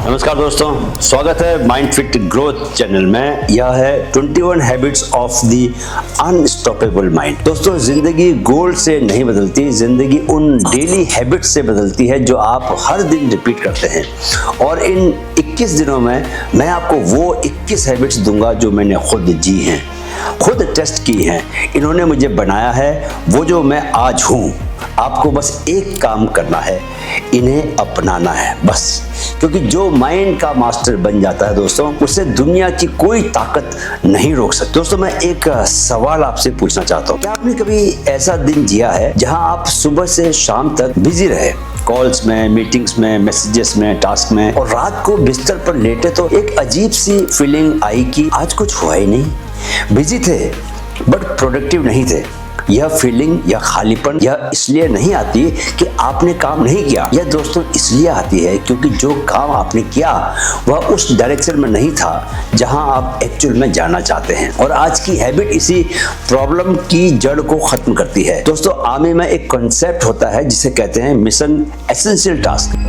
नमस्कार दोस्तों, स्वागत है माइंड फिट ग्रोथ चैनल में। यह है 21 habits of the unstoppable mind. दोस्तों, जिंदगी गोल से नहीं बदलती, जिंदगी उन डेली हैबिट्स से बदलती है जो आप हर दिन रिपीट करते हैं। और इन 21 दिनों में मैं आपको वो 21 हैबिट्स दूंगा जो मैंने खुद जी हैं, खुद टेस्ट की हैं। इन्होंने मुझे बनाया है वो जो मैं आज हूँ। आपको बस एक काम करना है, इन्हें अपनाना है बस। क्योंकि जो माइंड का मास्टर बन जाता है दोस्तों, उसे दुनिया की कोई ताकत नहीं रोक सकती। दोस्तों, मैं एक सवाल आपसे पूछना चाहता हूँ। क्या आपने कभी ऐसा दिन जिया है जहां आप सुबह से शाम तक बिजी रहे, कॉल्स में, मीटिंग्स में, मैसेजेस में, टास्क में, और रात को बिस्तर पर लेटे तो एक अजीब सी फीलिंग आई कि आज कुछ हुआ ही नहीं। बिजी थे बट प्रोडक्टिव नहीं थे। यह फीलिंग या खालीपन यह इसलिए नहीं आती कि आपने काम नहीं किया, यह दोस्तों इसलिए आती है क्योंकि जो काम आपने किया वह उस डायरेक्शन में नहीं था जहां आप एक्चुअल में जाना चाहते हैं। और आज की हैबिट इसी प्रॉब्लम की जड़ को खत्म करती है। दोस्तों, आर्मी में एक कॉन्सेप्ट होता है जिसे कहते हैं मिशन एसेंशियल टास्क।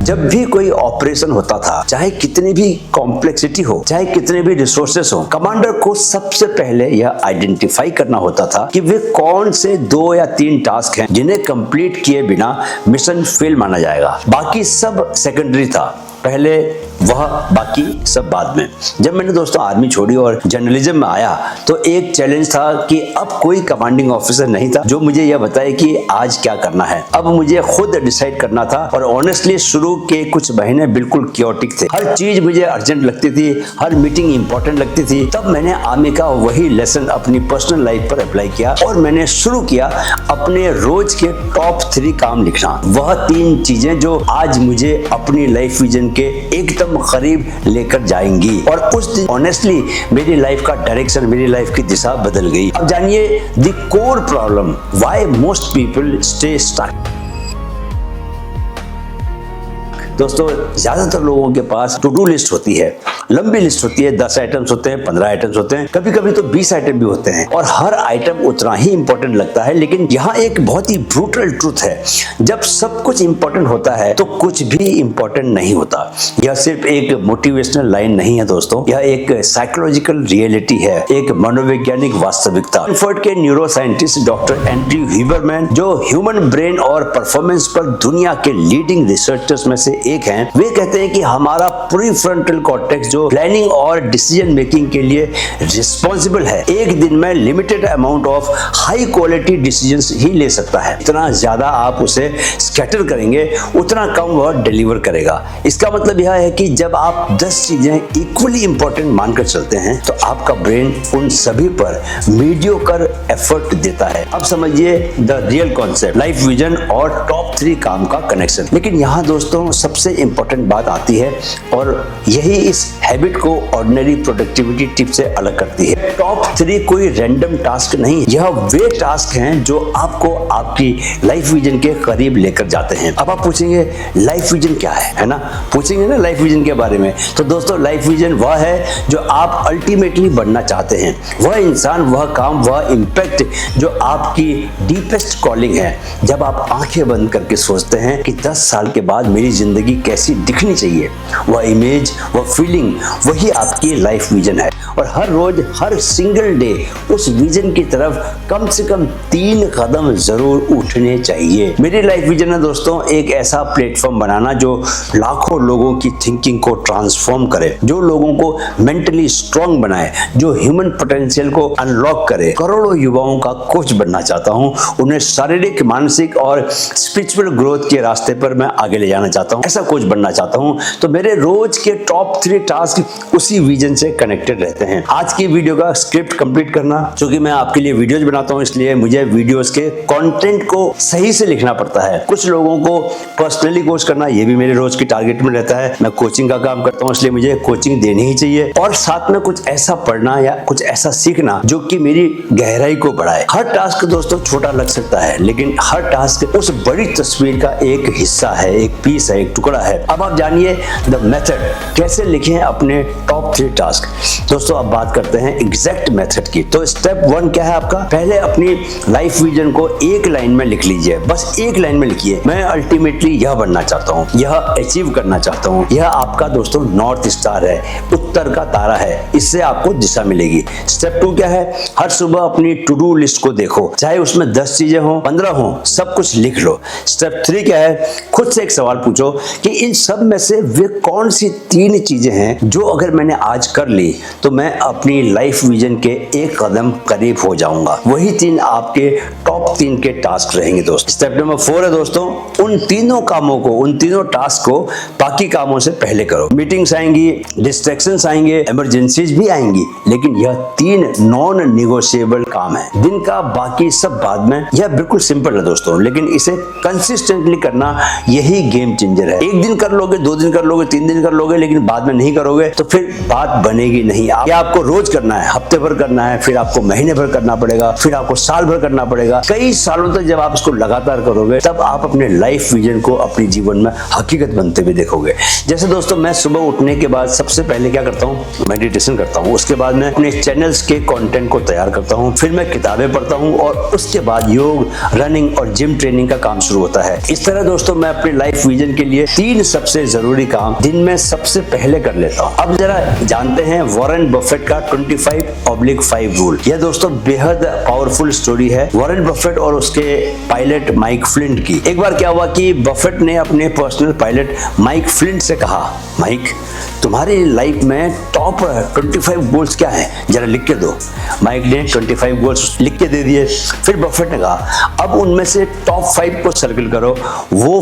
जब भी कोई ऑपरेशन होता था, चाहे कितनी भी कॉम्प्लेक्सिटी हो, चाहे कितने भी रिसोर्सेस हो, कमांडर को सबसे पहले यह आइडेंटिफाई करना होता था कि वे कौन से 2 या 3 टास्क हैं जिन्हें कंप्लीट किए बिना मिशन फेल माना जाएगा। बाकी सब सेकेंडरी था, पहले वह, बाकी सब बाद में। जब मैंने दोस्तों आर्मी छोड़ी और जर्नलिज्म में आया तो एक चैलेंज था कि अब कोई कमांडिंग ऑफिसर नहीं था जो मुझे यह बताए कि आज क्या करना है। अब मुझे खुद डिसाइड करना था। और ऑनेस्टली शुरू के कुछ महीने बिल्कुल क्योटिक थे। हर चीज मुझे अर्जेंट लगती थी, हर मीटिंग इंपॉर्टेंट लगती थी। तब मैंने आर्मी का वही लेसन अपनी पर्सनल लाइफ पर अप्लाई किया और मैंने शुरू किया अपने रोज के टॉप 3 काम लिखना। वह 3 चीजें जो आज मुझे अपनी लाइफ विजन के एकदम करीब लेकर जाएंगी। और उस दिन ऑनेस्टली मेरी लाइफ का डायरेक्शन, मेरी लाइफ की दिशा बदल गई। अब जानिए the core problem why most people stay stuck. दोस्तों, ज्यादातर लोगों के पास टू डू लिस्ट होती है, लंबी लिस्ट होती है। 10 आइटम्स होते हैं, 15 आइटम्स होते हैं, कभी कभी तो 20 आइटम भी होते हैं। और हर आइटम उतना ही इंपॉर्टेंट लगता है। लेकिन यहाँ एक बहुत ही ब्रूटल ट्रूथ है, जब सब कुछ इंपॉर्टेंट होता है तो कुछ भी इंपॉर्टेंट नहीं होता। यह सिर्फ एक मोटिवेशनल लाइन नहीं है दोस्तों, यह एक साइकोलॉजिकल रियलिटी है, एक मनोवैज्ञानिक वास्तविकता। स्टैनफोर्ड के neuro scientist doctor Andrew Huberman, जो ह्यूमन ब्रेन और परफॉर्मेंस पर दुनिया के लीडिंग रिसर्चर्स में से एक हैं, वे कहते हैं कि हमारा प्रीफ्रंटल कॉर्टेक्स जो प्लानिंग और डिसीजन मेकिंग के लिए रिस्पॉन्सिबल है, एक दिन में limited amount of high quality decisions ही ले सकता है। इतना ज्यादा आप उसे स्कैटर करेंगे उतना कम वह डिलीवर करेगा। इसका मतलब यह है कि जब आप 10 चीजें इक्वली इंपॉर्टेंट मानकर चलते हैं तो आपका ब्रेन उन सभी पर मीडियोकर एफर्ट देता है। अब समझिए the real concept, life vision और टॉप 3 काम का कनेक्शन। लेकिन यहाँ दोस्तों सबसे इंपॉर्टेंट बात आती है और यही इस हैबिट को ऑर्डिनरी प्रोडक्टिविटी टिप से अलग करती है। टॉप 3 कोई रैंडम टास्क नहीं, यह वे टास्क हैं जो आपको आपकी लाइफ विजन के करीब लेकर जाते हैं। अब आप पूछेंगे लाइफ विजन क्या है ना? पूछेंगे ना लाइफ विजन के बारे में। तो दोस्तों, लाइफ विजन वह है जो आप अल्टीमेटली बनना चाहते हैं, वह इंसान, वह काम, वह इंपैक्ट जो आपकी डीपेस्ट कॉलिंग है। जब आप आंखें बंद करके सोचते हैं कि 10 साल के बाद मेरी जिंदगी कैसी दिखनी चाहिए, वह इमेज, वह फीलिंग, वही आपकी लाइफ विजन है। और हर रोज, हर सिंगल डे उस विजन की तरफ कम से कम 3 कदम जरूर उठने चाहिए। मेरी लाइफ विजन है दोस्तों एक ऐसा प्लेटफॉर्म बनाना जो लाखों लोगों की थिंकिंग को ट्रांसफॉर्म करे, जो लोगों को मेंटली स्ट्रांग बनाए, जो ह्यूमन पोटेंशियल को अनलॉक करे। करोड़ों युवाओं का कोच बनना चाहता हूं, उन्हें शारीरिक, मानसिक और स्पिरिचुअल ग्रोथ के रास्ते पर मैं आगे ले जाना चाहता हूं। ऐसा कोच बनना चाहता हूं तो मेरे रोज के टॉप 3 टास्क उसी विजन से कनेक्टेड रहते हैं। आज की वीडियो का स्क्रिप्ट कंप्लीट करना, क्योंकि मैं आपके लिए वीडियोस बनाता हूं इसलिए मुझे वीडियोस के कंटेंट को सही से लिखना पड़ता है। कुछ लोगों को पर्सनली कोच करना ये भी मेरे रोज की टारगेट में रहता है। मैं कोचिंग का काम करता हूं इसलिए मुझे कोचिंग देनी ही चाहिए। और साथ में कुछ ऐसा पढ़ना या कुछ ऐसा सीखना जो कि मेरी गहराई को बढ़ाए। हर टास्क दोस्तों छोटा लग सकता है, लेकिन हर टास्क उस बड़ी तस्वीर का एक हिस्सा है, एक पीस है, एक टुकड़ा है। अब आप जानिए द मेथड, कैसे लिखें अपने टॉप 3 टास्क। दोस्तों अब बात करते हैं एग्जैक्ट मेथड की। तो स्टेप 1 क्या है आपका, पहले अपनी लाइफ विजन को एक लाइन में लिख लीजिए, बस एक लाइन में लिखिए, मैं अल्टीमेटली यह बनना चाहता हूँ, यह अचीव करना चाहता हूँ। यह आपका दोस्तों नॉर्थ स्टार है, उत्तर का तारा है, इससे आपको दिशा मिलेगी। स्टेप 2 क्या है, हर सुबह अपनी टू डू लिस्ट को देखो, चाहे उसमें 10 चीजें हो 15 हो, सब कुछ लिख लो। स्टेप 3 क्या है, खुद से एक सवाल पूछो कि इन सब में से वे कौन सी 3 चीजें हैं जो अगर मैंने आज कर ली तो मैं अपनी लाइफ विजन के एक कदम करीब हो जाऊंगा। वही 3 आपके टॉप 3 के टास्क रहेंगे दोस्तों। स्टेप नंबर 4 है दोस्तों, उन तीनों कामों को, उन तीनों टास्क को बाकी कामों से पहले करो। मीटिंग्स आएंगी, डिस्ट्रैक्शंस आएंगे, इमरजेंसीज भी आएंगी, लेकिन यह 3 नॉन निगोशिएबल काम है। दिन का बाकी सब बाद में। यह बिल्कुल सिंपल है दोस्तों, लेकिन इसे कंसिस्टेंटली करना यही गेम चेंजर है। एक दिन कर लोगे, 2 दिन कर लोगे, 3 दिन कर लोगे, लेकिन बाद में नहीं करोगे तो फिर बात बनेगी नहीं। आपको रोज करना है, हफ्ते भर करना है, फिर आपको महीने भर करना पड़ेगा, फिर आपको साल भर करना पड़ेगा। कई सालों तक जब आप इसको लगातार करोगे तब आप अपने लाइफ विजन को अपने जीवन में हकीकत बनते हुए देखोगे। जैसे दोस्तों मैं सुबह उठने के बाद सबसे पहले क्या करता हूँ, मेडिटेशन करता हूँ। उसके बाद मैं अपने चैनल्स के कंटेंट को तैयार करता हूँ, फिर मैं किताबें पढ़ता हूँ और उसके बाद योग, रनिंग और जिम ट्रेनिंग का काम शुरू होता है। इस तरह दोस्तों मैं अपने लाइफ विजन के लिए 3 सबसे जरूरी काम दिन में सबसे पहले कर लेता हूँ। अब जरा जानते हैं वॉरेन बफेट का 25/5 रूल। यह दोस्तों बेहद पावरफुल स्टोरी है वॉरेन बफेट और उसके पायलट माइक फ्लिंट की। एक बार क्या हुआ कि बफेट ने अपने पर्सनल पायलट माइक फ्लिंट से कहा, माइक तुम्हारी लाइफ में टॉप 25 गोल्स क्या हैं, जरा लिख के दो। माइक ने 25 गोल्स लिख के दे दिए। फिर बफेट ने कहा अब उनमें से टॉप 5 को सर्कल करो, वो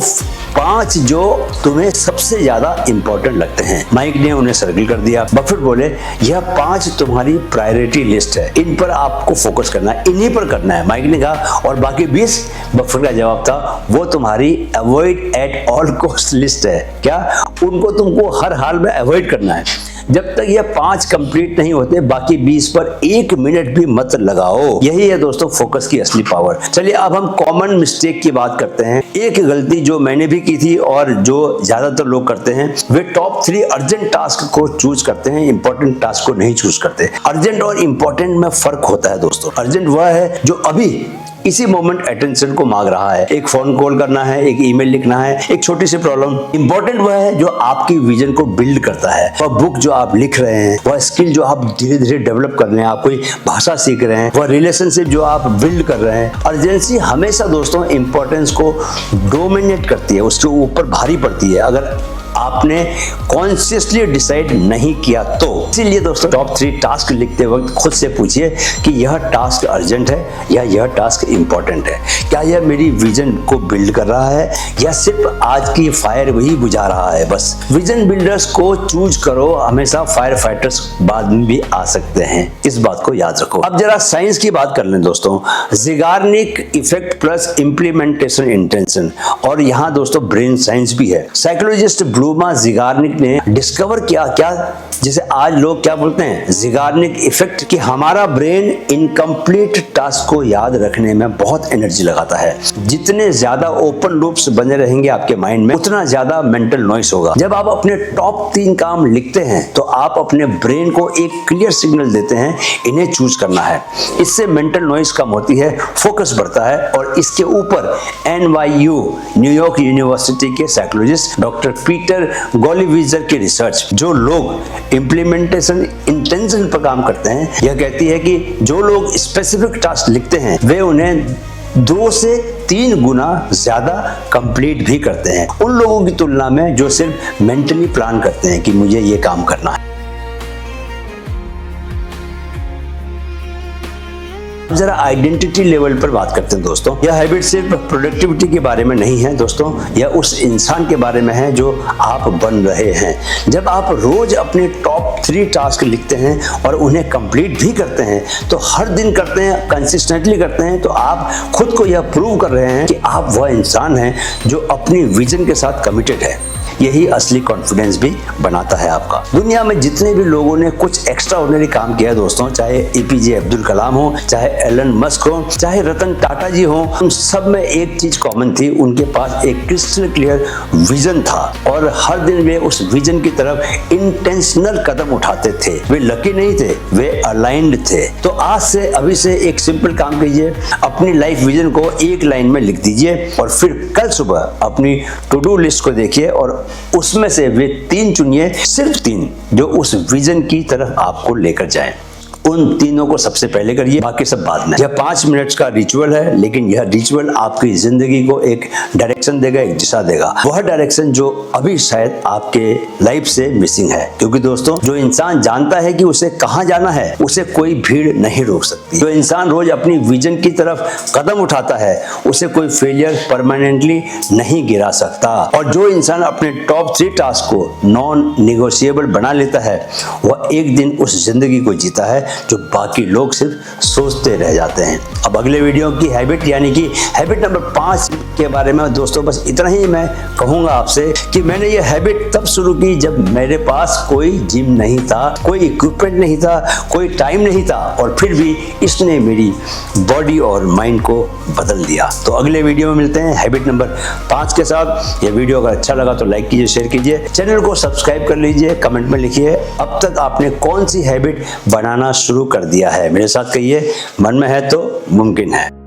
5 जो तुम्हें सबसे ज्यादा इंपॉर्टेंट लगते हैं। माइक ने उन्हें सर्कल कर दिया। बफेट बोले यह 5 तुम्हारी प्रायोरिटी लिस्ट है, इन पर आपको फोकस करना है, इन्हीं पर करना है। माइक ने कहा और बाकी 20? बफेट का जवाब था वो तुम्हारी avoid at all cost list है। क्या? उनको तुमको हर हाल में अवॉइड करना है। जब तक ये 5 कंप्लीट नहीं होते बाकी 20 पर 1 मिनट भी मत लगाओ। यही है दोस्तों फोकस की असली पावर। चलिए अब हम कॉमन मिस्टेक की बात करते हैं। एक गलती जो मैंने भी की थी और जो ज्यादातर लोग करते हैं, वे टॉप 3 अर्जेंट टास्क को चूज करते हैं, इंपॉर्टेंट टास्क को नहीं चूज करते। अर्जेंट और इंपॉर्टेंट में फर्क होता है दोस्तों। अर्जेंट वह है जो अभी इसी मोमेंट अटेंशन को मांग रहा है। एक फोन कॉल करना है, एक ईमेल लिखना है, एक छोटी सी प्रॉब्लम। इंपॉर्टेंट वह है जो आपकी विजन को बिल्ड करता है। वह बुक जो आप लिख रहे हैं, वह स्किल जो आप धीरे धीरे डेवलप कर रहे हैं, आप कोई भाषा सीख रहे हैं, वह रिलेशनशिप जो आप बिल्ड कर रहे हैं। अर्जेंसी हमेशा दोस्तों इंपॉर्टेंस को डोमिनेट करती है, उसके ऊपर भारी पड़ती है अगर आपने कॉन्शियसली डिसाइड नहीं किया तो। इसीलिए दोस्तों टॉप 3 टास्क लिखते वक्त खुद से पूछिए कि यह टास्क अर्जेंट है या यह टास्क इंपॉर्टेंट है। क्या यह मेरी विजन को बिल्ड कर रहा है या सिर्फ आज की फायर वही बुझा रहा है बस। विजन बिल्डर्स को चूज करो, हमेशा फायर फाइटर्स बाद में भी आ सकते हैं, इस बात को याद रखो। अब जरा साइंस की बात कर लें दोस्तों। ज़िगार्निक इफेक्ट प्लस इंप्लीमेंटेशन इंटेंशन, और यहाँ दोस्तों ब्रेन साइंस भी है। साइकोलॉजिस्ट ब्लूमा ज़िगार्निक ने डिस्कवर किया क्या, जिसे आज लोग क्या बोलते हैं, ज़िगार्निक इफेक्ट, कि हमारा ब्रेन इनकम्प्लीट टास्क को याद रखने में बहुत एनर्जी लगाता है। जितने ज्यादा ओपन लूप्स बने रहेंगे आपके माइंड में, उतना ज्यादा मेंटल नॉइस होगा। जब आप अपने टॉप 3 काम लिखते हैं तो आप अपने ब्रेन को एक क्लियर सिग्नल देते हैं इन्हें चूज करना है। इससे मेंटल नॉइस कम होती है, फोकस बढ़ता है। और इसके ऊपर NYU न्यूयॉर्क यूनिवर्सिटी के साइकोलॉजिस्ट डॉक्टर पीटर गोलीविजर की रिसर्च, जो लोग इंप्लीमेंटेशन इंटेंशन पर काम करते हैं, यह कहती है कि जो लोग स्पेसिफिक टास्क लिखते हैं वे उन्हें 2 से 3 गुना ज्यादा कंप्लीट भी करते हैं उन लोगों की तुलना में जो सिर्फ मेंटली प्लान करते हैं कि मुझे ये काम करना है। जरा आइडेंटिटी लेवल पर बात करते हैं दोस्तों। यह हैबिट सिर्फ प्रोडक्टिविटी के बारे में नहीं है दोस्तों, यह उस इंसान के बारे में है जो आप बन रहे हैं। जब आप रोज अपने टॉप 3 टास्क लिखते हैं और उन्हें कंप्लीट भी करते हैं, तो हर दिन करते हैं, कंसिस्टेंटली करते हैं, तो आप खुद को यह प्रूव कर रहे हैं कि आप वह इंसान हैं जो अपनी विजन के साथ कमिटेड है। यही असली कॉन्फिडेंस भी बनाता है आपका। दुनिया में जितने भी लोगों ने कुछ एक्स्ट्रा ऑर्डिनरी काम किया दोस्तों, चाहे एपीजे अब्दुल कलाम हो, चाहे एलन मस्क हो, चाहे रतन टाटा जी हो, उन सब में एक चीज कॉमन थी, उनके पास एक क्रिस्टल क्लियर विजन था और हर दिन वे उस विजन की तरफ इंटेंशनल कदम उठाते थे। वे लकी नहीं थे, वे अलाइंड थे। तो आज से अभी से एक सिंपल काम कीजिए, अपनी लाइफ विजन को एक लाइन में लिख दीजिए और फिर कल सुबह अपनी टू डू लिस्ट को देखिए और उसमें से वे 3 चुनिए, सिर्फ 3, जो उस विजन की तरफ आपको लेकर जाएं। उन तीनों को सबसे पहले करिए, बाकी सब बाद में। यह 5 मिनट्स का रिचुअल है, लेकिन यह रिचुअल आपकी जिंदगी को एक डायरेक्शन देगा, एक दिशा देगा। वह डायरेक्शन जो अभी शायद आपके लाइफ से मिसिंग है, क्योंकि दोस्तों जो इंसान जानता है कि उसे कहां जाना है, उसे कोई भीड़ नहीं रोक सकती। जो इंसान रोज अपनी विजन की तरफ कदम उठाता है, उसे कोई फेलियर परमानेंटली नहीं गिरा सकता। और जो इंसान अपने टॉप 3 टास्क को नॉन निगोशिएबल बना लेता है, वह एक दिन उस जिंदगी को जीता है जो बाकी लोग सिर्फ सोचते रह जाते हैं। अब अगले वीडियो की हैबिट यानी कि हैबिट नंबर 5 के बारे में दोस्तों बस इतना ही मैं कहूंगा आपसे कि मैंने ये हैबिट तब शुरू की जब मेरे पास कोई जिम नहीं था, कोई इक्विपमेंट नहीं था, कोई टाइम नहीं था, और फिर भी इसने मेरी बॉडी और माइंड को बदल दिया। तो अगले वीडियो में मिलते हैं हैबिट नंबर 5 के साथ। यह वीडियो अगर अच्छा लगा तो लाइक कीजिए, शेयर कीजिए, चैनल को सब्सक्राइब कर लीजिए, कमेंट में लिखिए अब तक आपने कौन सी हैबिट बनाना शुरू कर दिया है। मेरे साथ कहिए, मन में है तो मुमकिन है।